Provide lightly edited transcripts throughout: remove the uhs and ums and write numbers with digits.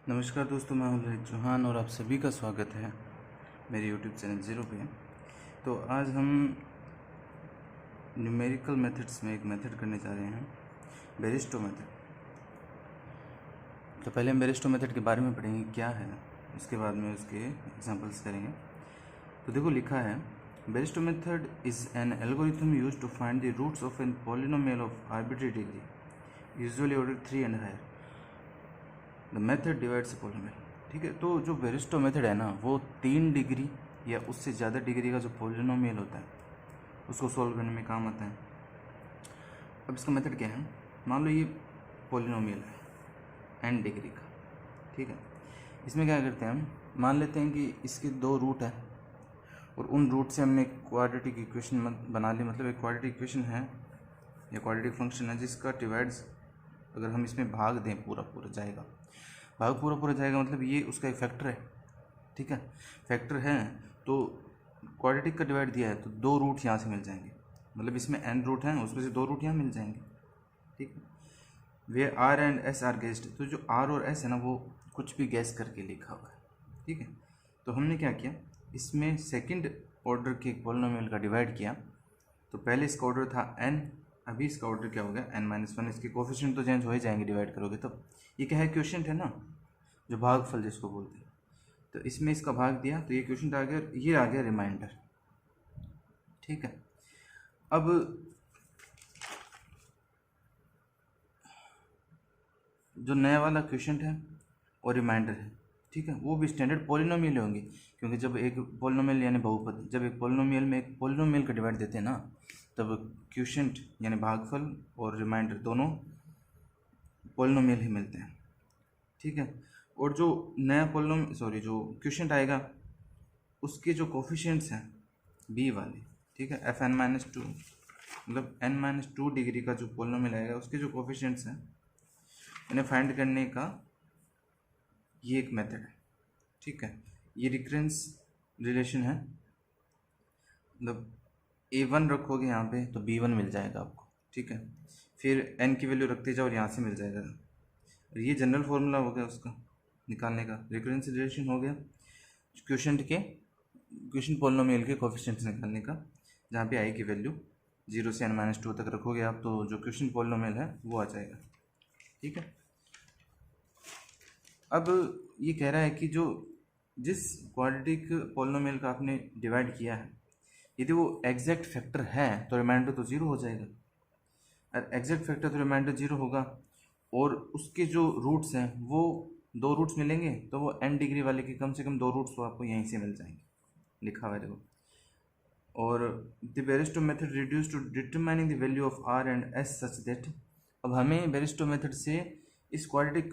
नमस्कार दोस्तों, मैं हूं ललित चौहान और आप सभी का स्वागत है मेरे YouTube चैनल ज़ीरो पे। तो आज हम न्यूमेरिकल मेथड्स में एक मेथड करने जा रहे हैं, बेरिस्टो मेथड। तो पहले हम बेरिस्टो मेथड के बारे में पढ़ेंगे क्या है, उसके बाद में उसके एग्जांपल्स करेंगे। तो देखो लिखा है, Bairstow method is an algorithm use to find the roots of an polynomial of arbitrary degree, usually order 3 and higher. The method divides polynomial. ठीक है, तो जो बेरिस्टो मेथड है ना, वो 3 डिग्री या उससे ज़्यादा डिग्री का जो पॉलिनोमियल होता है उसको सॉल्व करने में काम आता है। अब इसका मेथड क्या है, मान लो ये पॉलिनोमियल है n डिग्री का। ठीक है, इसमें क्या करते हैं हम, मान लेते हैं कि इसके 2 रूट है और उन रूट से हमने एक क्वाड्रेटिक इक्वेशन बना ली। मतलब एक क्वाड्रेटिक इक्वेशन है या क्वाड्रेटिक फंक्शन है जिसका डिवाइड्स, अगर हम इसमें भाग दें पूरा पूरा जाएगा, भाग पूरा पूरा जाएगा, मतलब ये उसका एक फैक्टर है। ठीक है, फैक्टर है तो क्वाड्रेटिक का डिवाइड दिया है तो 2 रूट यहाँ से मिल जाएंगे। मतलब इसमें n रूट हैं, उसमें से 2 रूट यहाँ मिल जाएंगे। ठीक है, वे r and s are guessed, तो जो r और s है ना वो कुछ भी गैस करके लिखा हुआ है। ठीक है, तो हमने क्या किया, इसमें सेकंड ऑर्डर के पॉलिनोमियल का डिवाइड किया। तो पहले इसका ऑर्डर था n, अभी इसका ऑर्डर क्या हो गया n-1। इसके कोफिशिएंट तो चेंज हो ही जाएंगे डिवाइड करोगे तब। ये क्या है, क्वोशिएंट है ना, जो भागफल जिसको बोलते हैं। तो इसमें इसका भाग दिया तो ये क्वोशिएंट आ गया, ये आ गया रिमाइंडर। ठीक है, अब जो नया वाला क्वोशिएंट है और रिमाइंडर है, ठीक है, वो भी स्टैंडर्ड पॉलिनोमियल होंगे, क्योंकि जब एक पॉलिनोमियल यानी बहुपद, जब एक पॉलिनोमियल में एक पॉलिनोमियल का डिवाइड देते हैं ना, तब क्वोशिएंट यानी भागफल और रिमाइंडर दोनों पॉलिनोमियल ही मिलते हैं। ठीक है, और जो नया जो क्वोशिएंट आएगा उसके जो कोफिशिएंट्स हैं बी वाले, ठीक है, fn-2, मतलब n-2 डिग्री का जो पॉलिनोमियल आएगा उसके जो कोफिशिएंट्स हैं इन्हें फाइंड करने का ये एक मेथड है। ठीक है, ये रिकरेंस रिलेशन है, मतलब a1 रखोगे यहाँ पे तो b1 मिल जाएगा आपको। ठीक है, फिर n की वैल्यू रखते जाओ और यहाँ से मिल जाएगा। और ये जनरल फॉर्मूला हो गया उसका निकालने का, रिकरेंस रिलेशन हो गया क्वोशिएंट पॉलिनोमियल के कोफिशिएंट्स निकालने का, जहाँ पे i की वैल्यू 0 से n-2 तक रखोगे आप तो जो क्वोशिएंट पॉलिनोमियल है वो आ जाएगा। ठीक है, अब ये कह रहा है कि जो जिस क्वाड्रेटिक पॉलिनोमियल का आपने डिवाइड किया है, यदि वो एग्जैक्ट फैक्टर है तो रिमाइंडर तो 0 हो जाएगा। और एग्जैक्ट फैक्टर तो रिमाइंडर 0 होगा, और उसके जो रूट्स हैं वो 2 रूट्स मिलेंगे, तो वो n डिग्री वाले के कम से कम 2 रूट्स तो आपको यहीं से मिल जाएंगे, लिखा हुआ है देखो। और the Bairstow method reduce to determining the value of r and s such that, अब हमें बेरिस्टो मेथड से इस क्वाड्रेटिक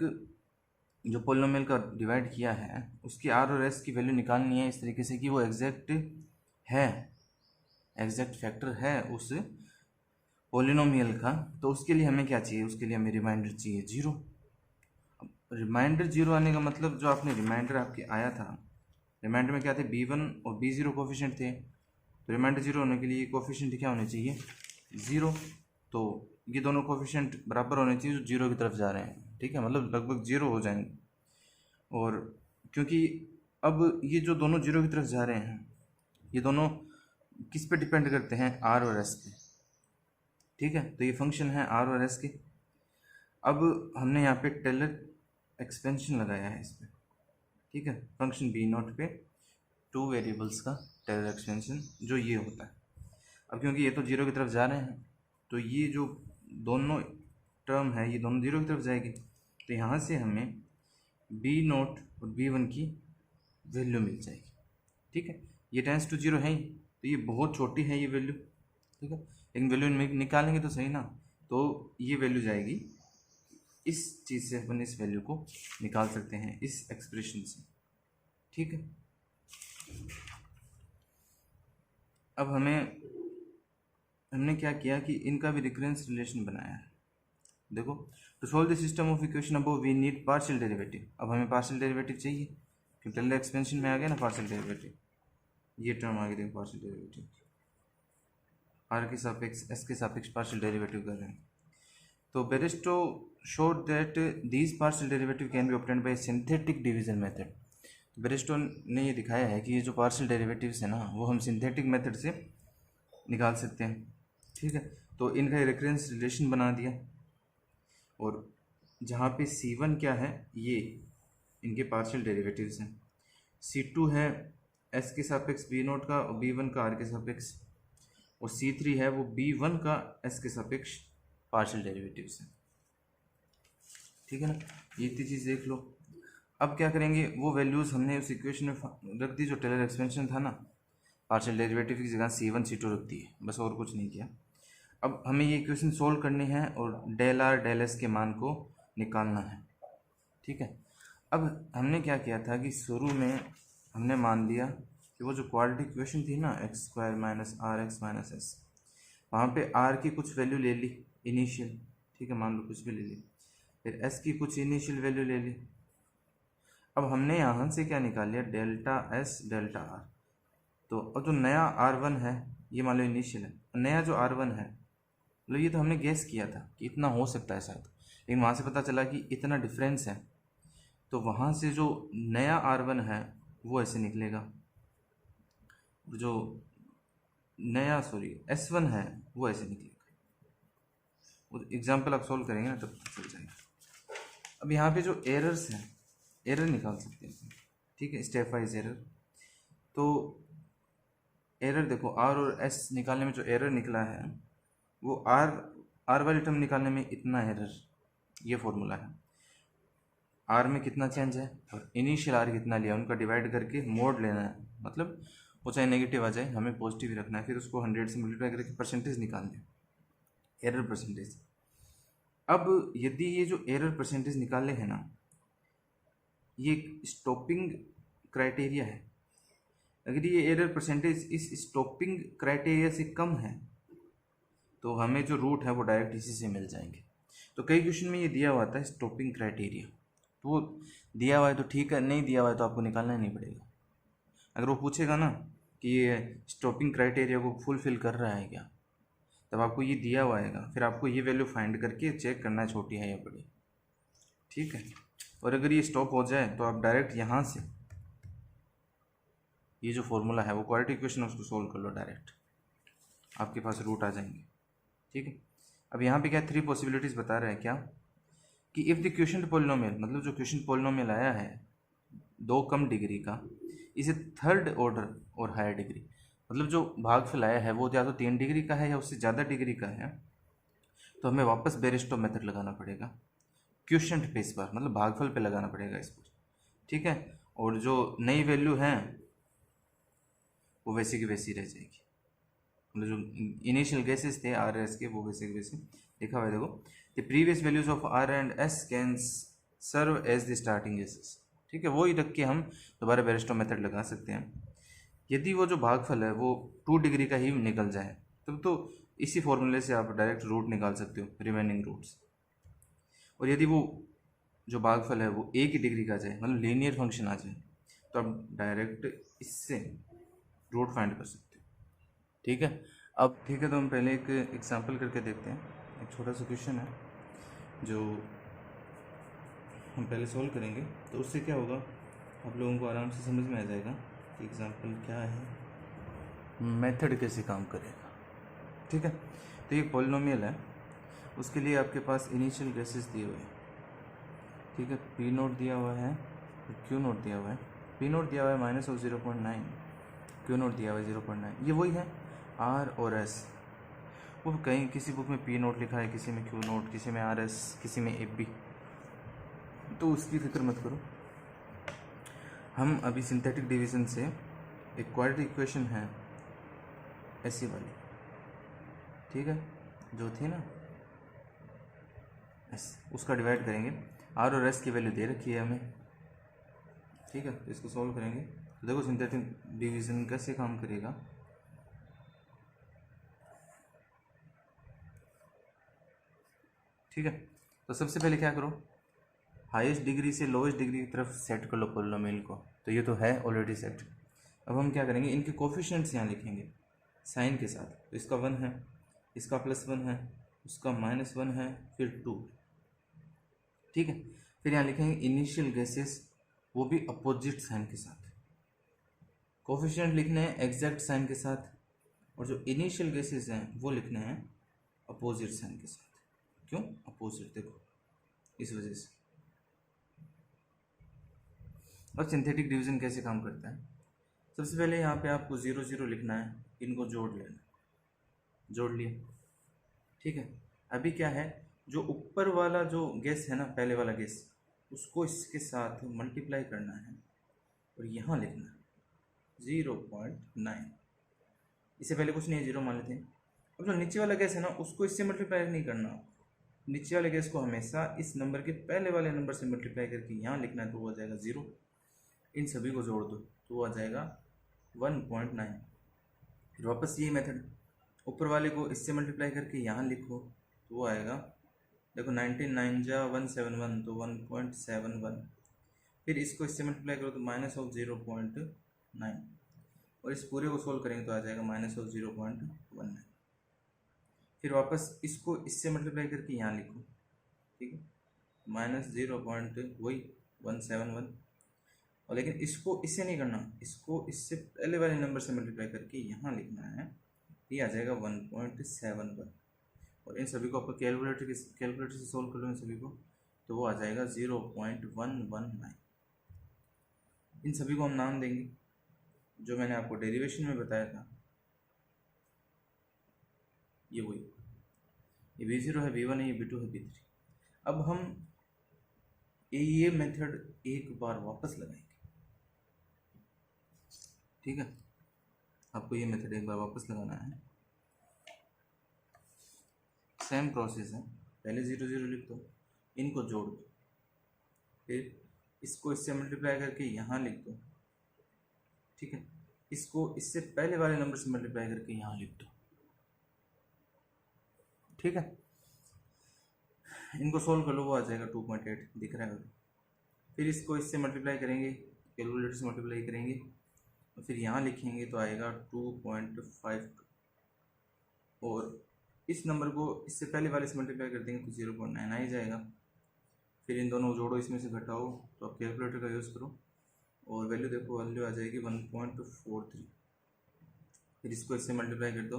जो पॉलिनोमियल का डिवाइड किया है उसकी r और s की वैल्यू निकालनी है इस तरीके से कि वो एग्जैक्ट है, एग्जैक्ट फैक्टर है उस पॉलिनोमियल का। तो उसके लिए हमें क्या चाहिए, उसके लिए हमें रिमाइंडर चाहिए 0। रिमाइंडर 0 आने का मतलब जो आपने रिमाइंडर आपके आया था, रिमाइंडर में क्या थे, b1 और b0 कोफिशिएंट थे। तो रिमाइंडर 0 होने के लिए कोफिशिएंट क्या होने चाहिए, 0। तो ये दोनों कोफिशिएंट बराबर होने चाहिए जो 0 की तरफ जा रहे हैं। ठीक है, मतलब लगभग 0 हो जाएंगे। और क्योंकि अब ये जो दोनों 0 की तरफ जा रहे हैं, ये दोनों किस पे डिपेंड करते हैं, r और s पे। ठीक है, तो ये फंक्शन है r और s के। अब हमने यहाँ पे टेलर एक्सपेंशन लगाया है इस पर। ठीक है, फंक्शन b0 पे 2 वेरिएबल्स का टेलर एक्सपेंशन जो ये होता है। अब क्योंकि ये तो 0 की तरफ जा रहे हैं तो ये जो दोनों टर्म है ये दोनों 0 की तरफ जाएगी, तो यहाँ से हमें b0 और b1 की वैल्यू मिल जाएगी। ठीक है, ये टेंस टू 0 है ही, तो ये बहुत छोटी है ये वैल्यू। ठीक है, लेकिन वैल्यू निकालेंगे तो सही ना, तो ये वैल्यू जाएगी इस चीज़ से, अपन इस वैल्यू को निकाल सकते हैं इस एक्सप्रेशन से। ठीक है, अब हमने क्या किया कि इनका भी रिकरेंस रिलेशन बनाया है। देखो, to solve the system of equation above we need partial derivative. अब हमें पार्शियल डेरिवेटिव चाहिए क्योंकि टेलर एक्सपेंशन में आ गया ना पार्शियल डेरिवेटिव, ये टर्म आ गई देखो पार्शियल डेरिवेटिव, आर के सापेक्ष एस के सापेक्ष पार्शियल डेरिवेटिव कर रहे हैं। तो Bairstow showed that these partial derivative can be obtained by synthetic division method. Bairstow ने ये दिखाया है कि ये जो पार्शियल डेरिवेटिव्स है ना वो हम सिंथेटिक मेथड से निकाल सकते हैं। ठीक है, तो इनका रेफरेंस रिलेशन बना दिया, और जहाँ पे C1 क्या है, ये इनके पार्शियल डेरिवेटिव्स हैं, C2 है S के सापेक्ष B0 का और B1 का R के सापेक्ष, और C3 है वो B1 का S के सापेक्ष पार्शियल डेरिवेटिव्स है। ठीक है ना, ये इतनी चीज़ देख लो। अब क्या करेंगे, वो वैल्यूज़ हमने उस इक्वेशन में रख दी जो टेलर एक्सपेंशन था ना, पार्शियल डेरिवेटिव की जगह C1 C2 रख दिए, बस और कुछ नहीं किया। अब हमें ये इक्वेशन सोल्व करनी है और डेल आर डेल एस के मान को निकालना है। ठीक है, अब हमने क्या किया था कि शुरू में हमने मान लिया कि वो जो क्वाड्रेटिक इक्वेशन थी ना, x square minus r x minus s, वहाँ पे आर की कुछ वैल्यू ले ली इनिशियल, ठीक है, मान लो कुछ भी ले ली, फिर एस की कुछ इनिशियल वैल्यू ले ली। अब हमने यहाँ से क्या निकाल लिया, डेल्टा एस डेल्टा आर। तो अब जो नया R1 है ये मान लो इनिशियल है, नया जो R1 है मतलब ये तो हमने गेस किया था कि इतना हो सकता है शायद, लेकिन वहाँ से पता चला कि इतना डिफरेंस है, तो वहाँ से जो नया R1 है वो ऐसे निकलेगा, जो नया S1 है वो ऐसे निकलेगा। एग्जाम्पल आप सोल्व करेंगे ना तब चल जाएगा। अब यहाँ पे जो एरर्स हैं, एरर निकाल सकते हैं, ठीक है, स्टेप वाइज एरर। तो एरर देखो, R और S निकालने में जो एरर निकला है वो R वाली टर्म निकालने में इतना एरर, ये फॉर्मूला है। R में कितना चेंज है और इनिशियल R कितना लिया, उनका डिवाइड करके मोड लेना है, मतलब वो चाहे नेगेटिव आ जाए हमें पॉजिटिव ही रखना है, फिर उसको 100 से मल्टीप्लाई करके परसेंटेज निकालना है, एरर परसेंटेज। अब यदि ये जो एरर परसेंटेज निकाले हैं ना, ये स्टॉपिंग क्राइटेरिया है, अगर ये एरर परसेंटेज इस स्टॉपिंग क्राइटेरिया से कम है तो हमें जो रूट है वो डायरेक्ट इसी से मिल जाएंगे। तो कई क्वेश्चन में ये दिया हुआ था स्टॉपिंग क्राइटेरिया, तो वो दिया हुआ है तो ठीक है, नहीं दिया हुआ है तो आपको निकालना ही नहीं पड़ेगा। अगर वो पूछेगा ना कि ये स्टॉपिंग क्राइटेरिया को फुलफिल कर रहा है क्या, तब आपको ये दिया हुआ आएगा, फिर आपको ये वैल्यू फाइंड करके चेक करना है छोटी है या बड़ी। ठीक है, और अगर ये स्टॉप हो जाए तो आप डायरेक्ट यहाँ से ये जो फॉर्मूला है वो क्वाड्रेटिक इक्वेशन उसको सोल्व कर लो, डायरेक्ट आपके पास रूट आ जाएंगे। ठीक है, अब यहाँ पे क्या 3 पॉसिबिलिटीज़ बता रहा है क्या, कि इफ़ द क्वेश्चन पॉलिनोमियल, मतलब जो क्वेश्चन पॉलिनोमियल आया है 2 कम डिग्री का, इसे थर्ड ऑर्डर और हायर डिग्री, मतलब जो भागफल आया है वो या तो 3 डिग्री का है या उससे ज़्यादा डिग्री का है, तो हमें वापस बेरिस्टो मेथड लगाना पड़ेगा क्वोशिएंट पे, इस बार मतलब भागफल पे लगाना पड़ेगा इस पर। ठीक है, और जो नई वैल्यू है वो वैसे की वैसी रह जाएगी, मतलब जो इनिशियल गेसेस थे आर एस के वो वैसे के वैसे लिखा हुआ है। देखो, the previous values of r and s can serve as the starting guesses. ठीक है, वो ही रख के हम दोबारा बेरिस्टो मेथड लगा सकते हैं। यदि वो जो भागफल है वो 2 डिग्री का ही निकल जाए तब तो इसी फॉर्मूले से आप डायरेक्ट रूट निकाल सकते हो, रिमेनिंग रूट्स। और यदि वो जो भागफल है वो 1 डिग्री का जाए, मतलब लीनियर फंक्शन आ जाए, तो आप डायरेक्ट इससे रूट फाइंड कर सकते हो। ठीक है, अब ठीक है, तो हम पहले एक एग्जांपल करके देखते हैं। एक छोटा सा क्वेश्चन है जो हम पहले सोल्व करेंगे, तो उससे क्या होगा आप लोगों को आराम से समझ में आ जाएगा कि एग्जांपल क्या है, मेथड कैसे काम करेगा। ठीक है, तो ये पॉलिनोमियल है, उसके लिए आपके पास इनिशियल गेसेस दिए हुए हैं। ठीक है, पी नोट दिया हुआ है, क्यू नोट दिया हुआ है। पी नोट दिया हुआ है -0.9, क्यू नोट दिया हुआ है 0.9। ये वही है आर और एस। वो कहीं किसी बुक में पी नोट लिखा है, किसी में क्यू नोट, किसी में आर एस, किसी में ए बी, तो उसकी फिक्र मत करो। हम अभी सिंथेटिक डिवीज़न से एक क्वाड्रेटिक इक्वेशन है ऐसी वाली, ठीक है, जो थी ना एस, उसका डिवाइड करेंगे। आर और एस की वैल्यू दे रखी है हमें। ठीक है, तो इसको सॉल्व करेंगे तो देखो सिंथेटिक डिवीज़न कैसे काम करेगा। ठीक है, तो सबसे पहले क्या करो, हाईएस्ट डिग्री से लोएस्ट डिग्री की तरफ सेट कर लो पॉलिनोमियल को। तो ये तो है ऑलरेडी सेट। अब हम क्या करेंगे, इनके कोफिशिएंट्स यहाँ लिखेंगे साइन के साथ। तो इसका 1 है, इसका +1 है, उसका -1 है, फिर 2, ठीक है। फिर यहाँ लिखेंगे इनिशियल गैसेस, वो भी अपोजिट साइन के साथ। कोफिशिएंट लिखने हैं एग्जैक्ट साइन के साथ, और जो इनिशियल गैसेस हैं वो लिखने हैं अपोजिट साइन के साथ। क्यों अपोजिट? देखो इस वजह से। अब सिंथेटिक डिवीजन कैसे काम करता है? सबसे पहले यहाँ पे आपको 0 0 लिखना है, इनको जोड़ लेना, जोड़ लिया, ठीक है। अभी क्या है, जो ऊपर वाला जो गैस है ना, पहले वाला गैस, उसको इसके साथ मल्टीप्लाई करना है और यहाँ लिखना है 0.9। इससे पहले कुछ नहीं है, 0 मान लेते हैं। अब जो नीचे वाला गैस है ना, उसको इससे मल्टीप्लाई नहीं करना, नीचे वाले गैस को हमेशा इस नंबर के पहले वाले नंबर से मल्टीप्लाई करके यहाँ लिखना है, तो वो आ जाएगा 0। इन सभी को जोड़ दो तो वो आ जाएगा 1.9। फिर वापस यही मेथड, ऊपर वाले को इससे मल्टीप्लाई करके यहाँ लिखो तो वो आएगा, देखो 19 9 जा 171, तो 1.71। फिर इसको इससे मल्टीप्लाई करो तो -0.9, और इस पूरे को सोल्व करेंगे तो आ जाएगा -0.19। फिर वापस इसको इससे मल्टीप्लाई करके यहाँ लिखो, ठीक है, -0.171। और लेकिन इसको इससे नहीं करना, इसको इससे पहले वाले नंबर से मल्टीप्लाई करके यहाँ लिखना है, ये आ जाएगा 1.71। और इन सभी को आपको कैलकुलेटर से सोल्व कर लो इन सभी को, तो वो आ जाएगा 0.119। इन सभी को हम नाम देंगे जो मैंने आपको डेरिवेशन में बताया था, ये वही, ये V0 है, V1 है, ये V2 है, V3। अब हम ये मेथड एक बार वापस लगाएंगे, ठीक है। आपको ये मेथड एक बार वापस लगाना है, सेम प्रोसेस है। पहले 0 0 लिख दो, इनको जोड़ दो, फिर इसको इससे मल्टीप्लाई करके यहाँ लिख दो, ठीक है। इसको इससे पहले वाले नंबर से मल्टीप्लाई करके यहाँ लिख दो, ठीक है। इनको सोल्व कर लो, वो आ जाएगा 2.8, दिख रहा है। फिर इसको इससे मल्टीप्लाई करेंगे, कैलकुलेटर से मल्टीप्लाई करेंगे, और फिर यहाँ लिखेंगे तो आएगा 2.52, और इस नंबर को इससे पहले वाले से मल्टीप्लाई कर देंगे तो 0.9 आ ही जाएगा। फिर इन दोनों को जोड़ो, इसमें से घटाओ, तो आप कैलकुलेटर का यूज़ करो और वैल्यू देखो, वैल्यू आ जाएगी 1.43। फिर इसको इससे मल्टीप्लाई कर दो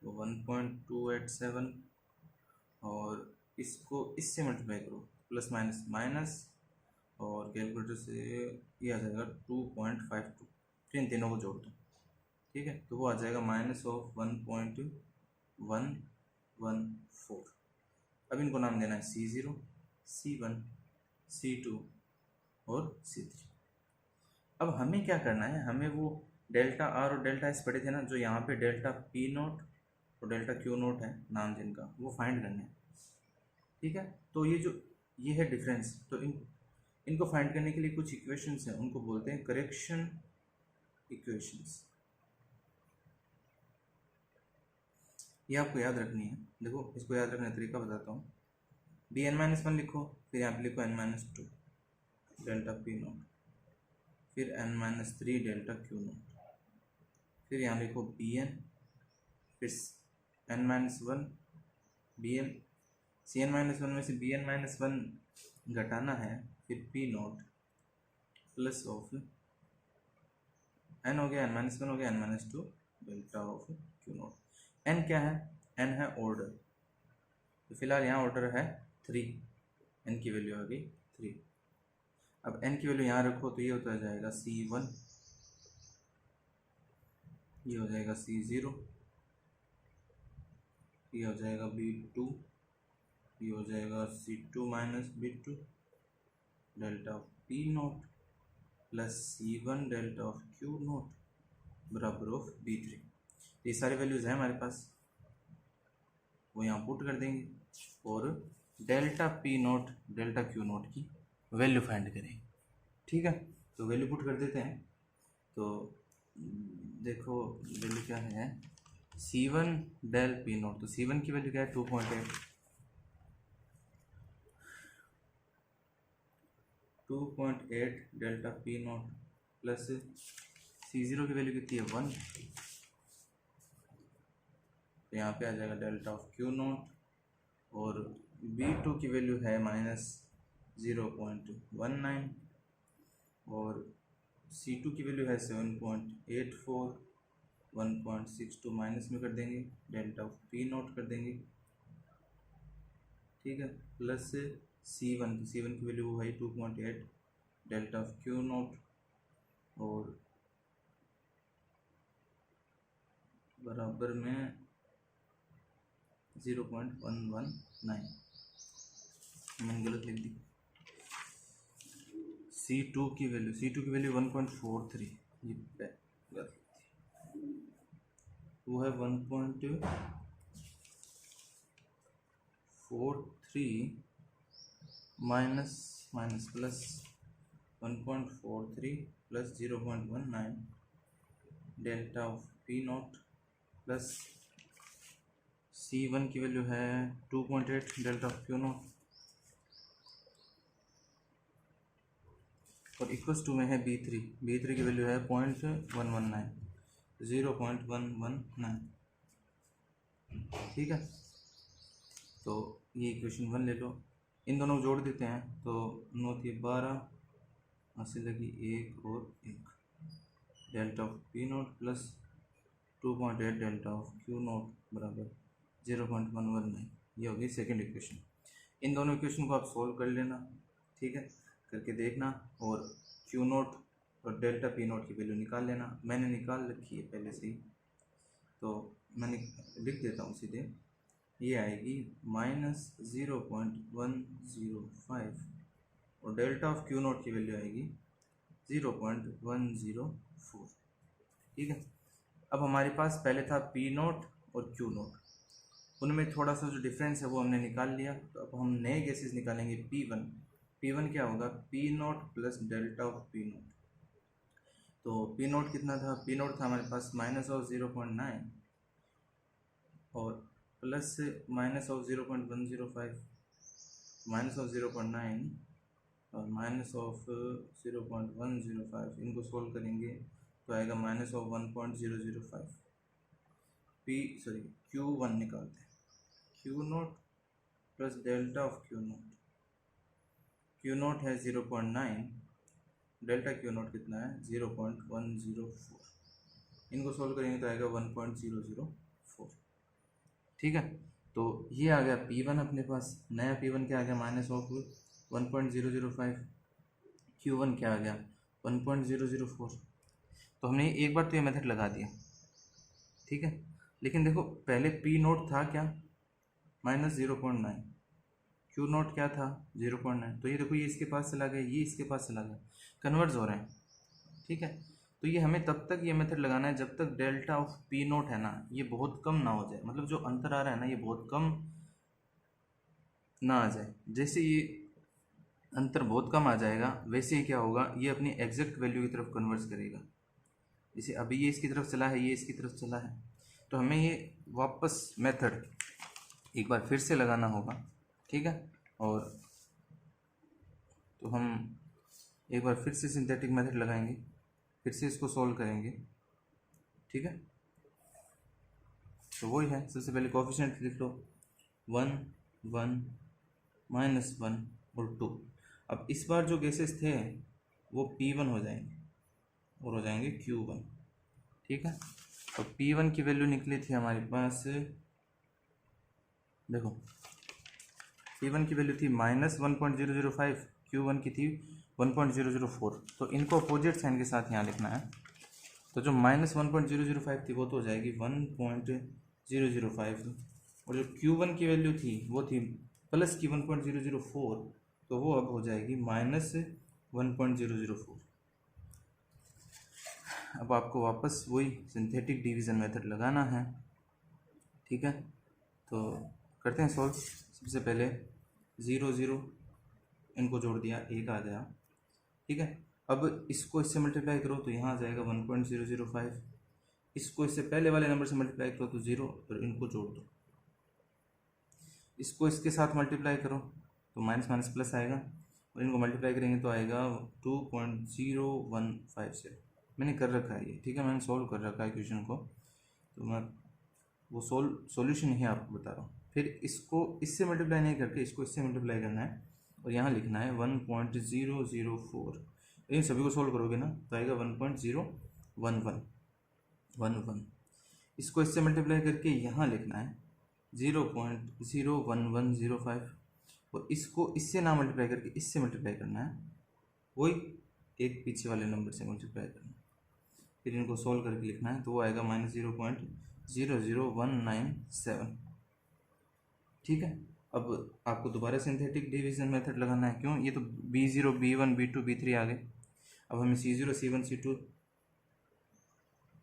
तो 1.287, और इसको इससे मल्टीप्लाई करो, प्लस माइनस माइनस, और कैलकुलेटर से ये आ जाएगा 2.52। फिर इन तीनों को जोड़ दो, ठीक है, तो वो आ जाएगा -1.114। अब इनको नाम देना है C0, C1, C2 और C3। अब हमें क्या करना है, हमें वो डेल्टा R और डेल्टा S पढ़े थे ना, जो यहाँ पे डेल्टा P0 और डेल्टा Q0 है नाम जिनका, वो फाइंड करने हैं, ठीक है। तो ये है डिफरेंस, तो इनको फाइंड करने के लिए कुछ इक्वेशंस हैं, उनको बोलते हैं करेक्शन इक्वेशंस। ये आपको याद रखनी है। देखो इसको याद रखने का तरीका बताता हूँ। Bn-1 लिखो, फिर यहाँ पे लिखो n-2 डेल्टा P0, फिर n-3 डेल्टा Q0, फिर यहाँ लिखो Bn, फिर n-1 Bn, Cn-1 में से Bn-1 घटाना है, फिर P0 प्लस ऑफ n हो गया, n-1 हो गया, n-2 delta of Q0। n क्या है? n है ऑर्डर, तो फिलहाल यहाँ ऑर्डर है 3, n की वैल्यू आ गई 3। अब n की वैल्यू यहाँ रखो तो ये होता जाएगा C1, ये हो जाएगा C0, ये हो जाएगा B2, ये हो जाएगा C2 minus B2 delta P0 plus C1 delta of Q0 बराबर ऑफ B3। ये सारी वैल्यूज़ हैं हमारे पास, वो यहाँ पुट कर देंगे और डेल्टा P0 डेल्टा Q0 की वैल्यू फाइंड करेंगे, ठीक है। तो वैल्यू पुट कर देते हैं, तो देखो वैल्यू क्या है, C1 डेल P0, तो C1 की वैल्यू क्या है 2.8, 2.8 डेल्टा P0 प्लस C0 की वैल्यू कितनी है 1, तो यहाँ पे आ जाएगा डेल्टा ऑफ Q0 और B2 की वैल्यू है -0.19 और C2 की वैल्यू है 7.84। 1.62 माइनस में कर देंगे, डेल्टा ऑफ P नोट कर देंगे, ठीक है, प्लस C1 की वैल्यू वो है 2.8, डेल्टा ऑफ Q नोट और बराबर में 0.119। मैंने गलत लिख दी। C2 की वैल्यू 1.43, ये गलत थी, वो है 1.43 minus plus 1.43 plus 0.19 delta of P note plus C1 की वैल्यू है 2.8 डेल्टा ऑफ Q नोट और इक्वल्स टू में है B3 की वैल्यू है 0.119, ठीक है। तो ये इक्वेशन 1 ले लो, इन दोनों को जोड़ देते हैं तो 9 थी 12, हासिल लगी 1 और 1, delta of P note plus 2.8 delta of Q note बराबर 0.119। ये होगी सेकेंड इक्वेशन। इन दोनों इक्वेशन को आप सोल्व कर लेना, ठीक है, करके देखना और Q नोट और डेल्टा P नोट की वैल्यू निकाल लेना। मैंने निकाल रखी है पहले से ही, तो मैंने लिख देता हूँ सीधे। ये आएगी -0.105 और डेल्टा ऑफ Q नोट की वैल्यू आएगी 0.104, ठीक है। अब हमारे पास पहले था P नोट और Q नोट, उनमें थोड़ा सा जो डिफरेंस है वो हमने निकाल लिया। तो अब हम नए गैसेस निकालेंगे P1 क्या होगा, P note plus delta of P note. तो P नोट कितना था, P नोट था हमारे पास -0.9 और प्लस -0.105 -0.9 और -0.105, इनको सोल्व करेंगे तो आएगा -1.005। Q1 निकालते हैं, Q note plus delta of Q note है 0.9, डेल्टा Q नोट कितना है 0.104, इनको सोल्व करेंगे तो आएगा 1.004, ठीक है। तो ये आ गया P1 अपने पास, नया P1 क्या आ गया -1.005, Q1 क्या आ गया 1.004। तो हमने एक बार तो ये मेथड लगा दिया, ठीक है, लेकिन देखो पहले P नोट था क्या -0.9, Q नोट क्या था 0.9, तो ये देखो ये इसके पास चला गया, ये इसके पास चला गया, कन्वर्ज हो रहे हैं, ठीक है। तो ये हमें तब तक ये मेथड लगाना है जब तक डेल्टा ऑफ P नोट है ना ये बहुत कम ना हो जाए, मतलब जो अंतर आ रहा है ना ये बहुत कम ना आ जाए। जैसे ये अंतर बहुत कम आ जाएगा वैसे ही क्या होगा, ये अपनी एग्जैक्ट वैल्यू की तरफ कन्वर्ज करेगा। जैसे अभी ये इसकी तरफ चला है, ये इसकी तरफ चला है, तो हमें ये वापस मेथड एक बार फिर से लगाना होगा, ठीक है। और तो हम एक बार फिर से सिंथेटिक मेथड लगाएंगे, फिर से इसको सॉल्व करेंगे, ठीक है। तो वही है, सबसे पहले कोफिशिएंट लिख लो 1 1 -1 और 2। अब इस बार जो गैसेस थे वो P1 हो जाएंगे और हो जाएंगे Q1, ठीक है। तो P1 की वैल्यू निकली थी हमारे पास, देखो P1 की वैल्यू थी -1.005, Q1 की थी 1.004। तो इनको अपोजिट साइन के साथ यहाँ लिखना है, तो जो -1.005 थी वो तो हो जाएगी 1.005 और जो Q1 की वैल्यू थी वो थी प्लस की 1.004, तो वो अब हो जाएगी -1.004। अब आपको वापस वही सिंथेटिक डिवीज़न मेथड लगाना है, ठीक है। तो करते हैं सॉल्व। सबसे पहले 0 0 इनको जोड़ दिया, 1 आ गया, ठीक है। अब इसको इससे मल्टीप्लाई करो तो यहाँ आ जाएगा 1.005, इसको इससे पहले वाले नंबर से मल्टीप्लाई करो तो 0 और इनको जोड़ दो, इसको इसके साथ मल्टीप्लाई करो तो माइनस माइनस प्लस आएगा और इनको मल्टीप्लाई करेंगे तो आएगा 2.0150। मैंने कर रखा है ये, ठीक है, मैंने सॉल्व कर रखा है क्वेश्चन को, तो मैं वो सॉल्यूशन ही आपको बता रहा हूँ, फिर इसको इससे मल्टीप्लाई नहीं करके इसको इससे मल्टीप्लाई करना है और यहाँ लिखना है 1.004। इन सभी को सोल्व करोगे ना तो आएगा 1.011। इसको इससे मल्टीप्लाई करके यहाँ लिखना है 0.01105 और इसको इससे ना मल्टीप्लाई करके इससे मल्टीप्लाई करना है, वही एक पीछे वाले नंबर से मल्टीप्लाई करना है। फिर इनको सोल्व करके लिखना है तो वो आएगा -0.00197। ठीक है, अब आपको दोबारा सिंथेटिक डिवीजन मेथड लगाना है। क्यों? ये तो B0 B1 B2 B3 आ गए। अब हमें C0 C1 C2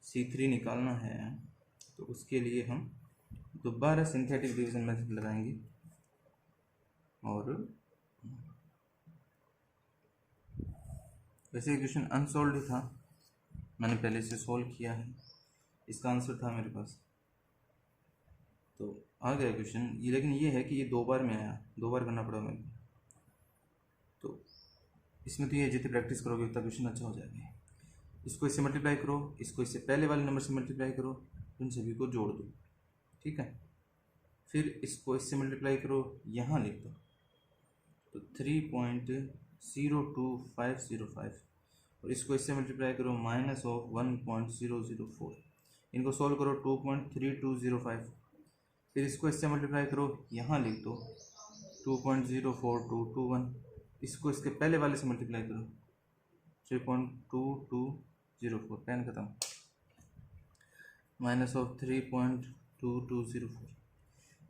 C3 निकालना है, तो उसके लिए हम दोबारा सिंथेटिक डिवीजन मेथड लगाएंगे। और वैसे क्वेश्चन अनसॉल्व था, मैंने पहले से सॉल्व किया है, इसका आंसर था मेरे पास, तो आ गया क्वेश्चन ये। लेकिन ये है कि ये 2 बार में आया, 2 बार करना पड़ा मेरे को। तो इसमें तो ये जितनी प्रैक्टिस करोगे उतना क्वेश्चन अच्छा हो जाएगा। इसको इससे मल्टीप्लाई करो, इसको इससे पहले वाले नंबर से मल्टीप्लाई करो, इन सभी को जोड़ दो। ठीक है, फिर इसको इससे मल्टीप्लाई करो, यहाँ लिख दो तो 3.02505 और इसको इससे मल्टीप्लाई करो -1.004। इनको सॉल्व करो 2.3205। फिर इसको इससे मल्टीप्लाई करो, यहाँ लिख दो 2.04221। इसको इसके पहले वाले से मल्टीप्लाई करो 3.2204। पेन खत्म, -3.2204।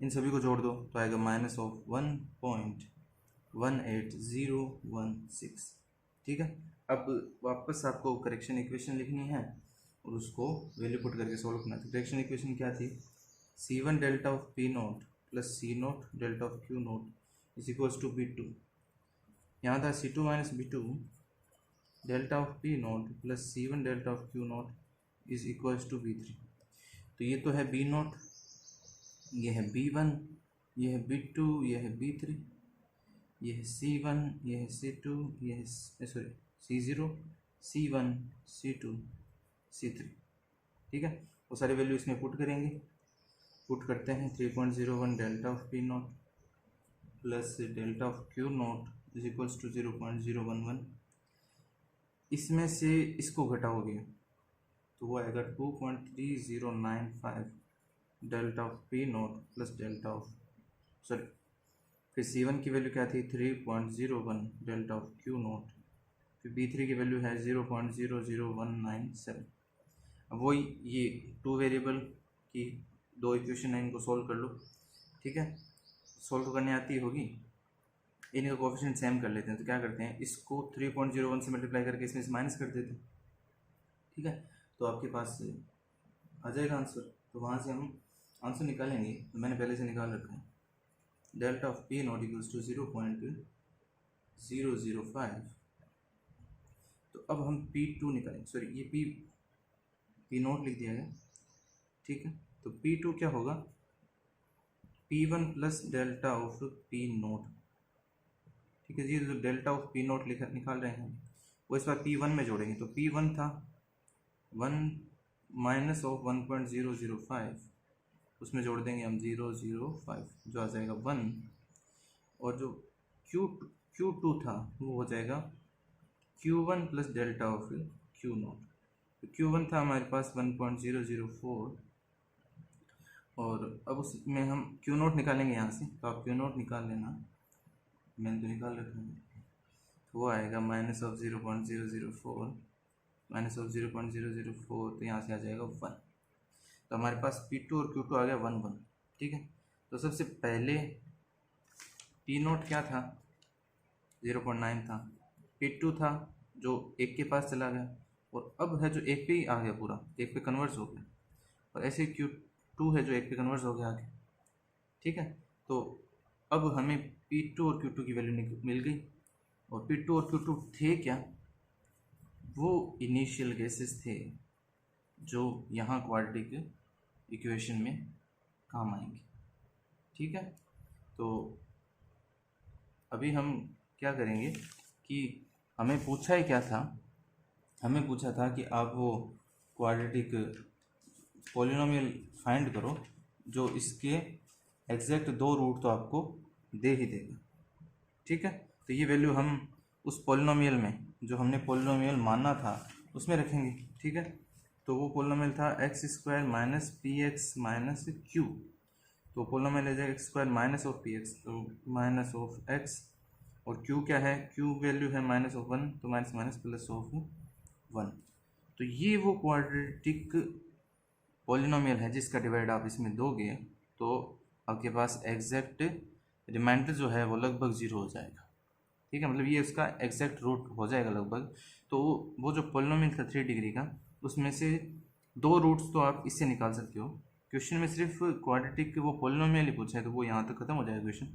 इन सभी को जोड़ दो तो आएगा -1.18016। ठीक है, अब वापस आपको करेक्शन इक्वेशन लिखनी है और उसको वैल्यू पुट करके सॉल्व करना है। तो करेक्शन इक्वेशन क्या थी? C1 delta of P0 plus C0 delta of Q0 is equals to B2। यहाँ था C2 minus B2 delta of P0 plus C1 delta of Q0 is equals to B3। तो ये तो है B0, ये है B1, ये है B2, ये है B3, ये है C1, ये है C2, ये है C0, C1, C2, C3। ठीक है, वो सारी वैल्यू इसमें पुट करेंगे। पुट करते हैं 3.01 delta of P0 plus delta of Q0 is equals to 0.011। इसमें से इसको घटाओगे तो वो आएगा 2.3095 delta of P0 plus delta of फिर C1 की वैल्यू क्या थी? 3.01 डेल्टा ऑफ Q0। फिर B3 की वैल्यू है 0.00197। अब वही ये 2 वेरिएबल की 2 इक्वेशन है, इनको सॉल्व कर लो। ठीक है, सॉल्व करने आती होगी। इनका कोएफिशिएंट सेम कर लेते हैं। तो क्या करते हैं, इसको 3.01 से मल्टीप्लाई करके इसमें से माइनस कर देते हैं। ठीक है, तो आपके पास आ जाएगा आंसर। तो वहाँ से हम आंसर निकालेंगे। तो मैंने पहले से निकाल रखा है, delta of P0 equals to 0.005। तो अब हम P2 निकालेंगे, सॉरी ये P0 लिख दिया है। ठीक है, तो P2 क्या होगा? P1 plus delta of P0। ठीक है जी, तो डेल्टा ऑफ P0 निकाल रहे हैं वो इस बार P1 में जोड़ेंगे। तो P1 था 1 माइनस ऑफ 1.005, उसमें जोड़ देंगे हम 005 जो आ जाएगा 1। और जो Q2 था वो हो जाएगा Q1 plus delta of Q0। तो Q1 था हमारे पास 1.004 और अब उसमें हम Q0 निकालेंगे यहाँ से। तो आप Q0 निकाल लेना, मैंने तो निकाल रखा है। तो वो आएगा -0.004 -0.004, तो यहाँ से आ जाएगा 1। तो हमारे पास P2 और Q2 आ गया 1 1। ठीक है, तो सबसे पहले P0 क्या था? 0.9 था। P2 था जो 1 के पास चला गया और अब है जो 1 पे ही आ गया, पूरा 1 पे कन्वर्स हो गया। और ऐसे Q2 है जो 1 पे कन्वर्स हो गया आगे। ठीक है, तो अब हमें P2 और Q2 की वैल्यू मिल गई। और P2 और Q2 थे क्या? वो इनिशियल गैसेस थे जो यहाँ क्वाड्रेटिक इक्वेशन में काम आएंगे। ठीक है, तो अभी हम क्या करेंगे कि हमें पूछा ही क्या था? हमें पूछा था कि आप वो क्वाड्रेटिक पॉलिनोमियल फाइंड करो जो इसके एग्जैक्ट 2 रूट तो आपको दे ही देगा। ठीक है, तो ये वैल्यू हम उस पोलिनोमियल में, जो हमने पोलिनोमियल माना था, उसमें रखेंगे। ठीक है, तो वो पोलिनोमियल था x square minus P x minus Q. तो पोलिनोमियल है जाएगा x square minus of P x, तो माइनस ऑफ एक्स, और क्यू क्या है, क्यू वैल्यू है माइनस ऑफ 1, तो माइनस माइनस प्लस ऑफ 1। तो ये वो क्वाड्रेटिक पॉलिनोमियल है जिसका डिवाइड आप इसमें दोगे तो आपके पास एग्जैक्ट रिमाइंडर जो है वो लगभग 0 हो जाएगा। ठीक है, मतलब ये उसका एग्जैक्ट रूट हो जाएगा लगभग। तो वो जो पॉलिनोमियल था 3 डिग्री का, उसमें से 2 रूट्स तो आप इससे निकाल सकते हो। क्वेश्चन में सिर्फ क्वाड्रेटिक वो पॉलिनोमियल ही पूछा है, तो वो यहाँ तक खत्म हो जाएगा क्वेश्चन।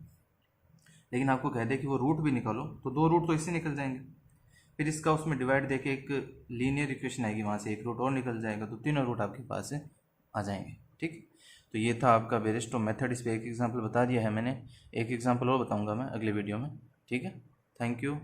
लेकिन आपको कह दे कि वो रूट भी निकालो, तो 2 रूट तो इससे निकल जाएंगे। फिर इसका उसमें डिवाइड देके एक लीनियर इक्वेशन आएगी, वहाँ से एक रूट और निकल जाएगा, तो तीनों रूट आपके पास से आ जाएंगे। ठीक, तो ये था आपका वेरिस्टो मेथड। इस पर एक एग्जांपल बता दिया है मैंने, एक एग्जांपल और बताऊंगा मैं अगले वीडियो में। ठीक है, थैंक यू।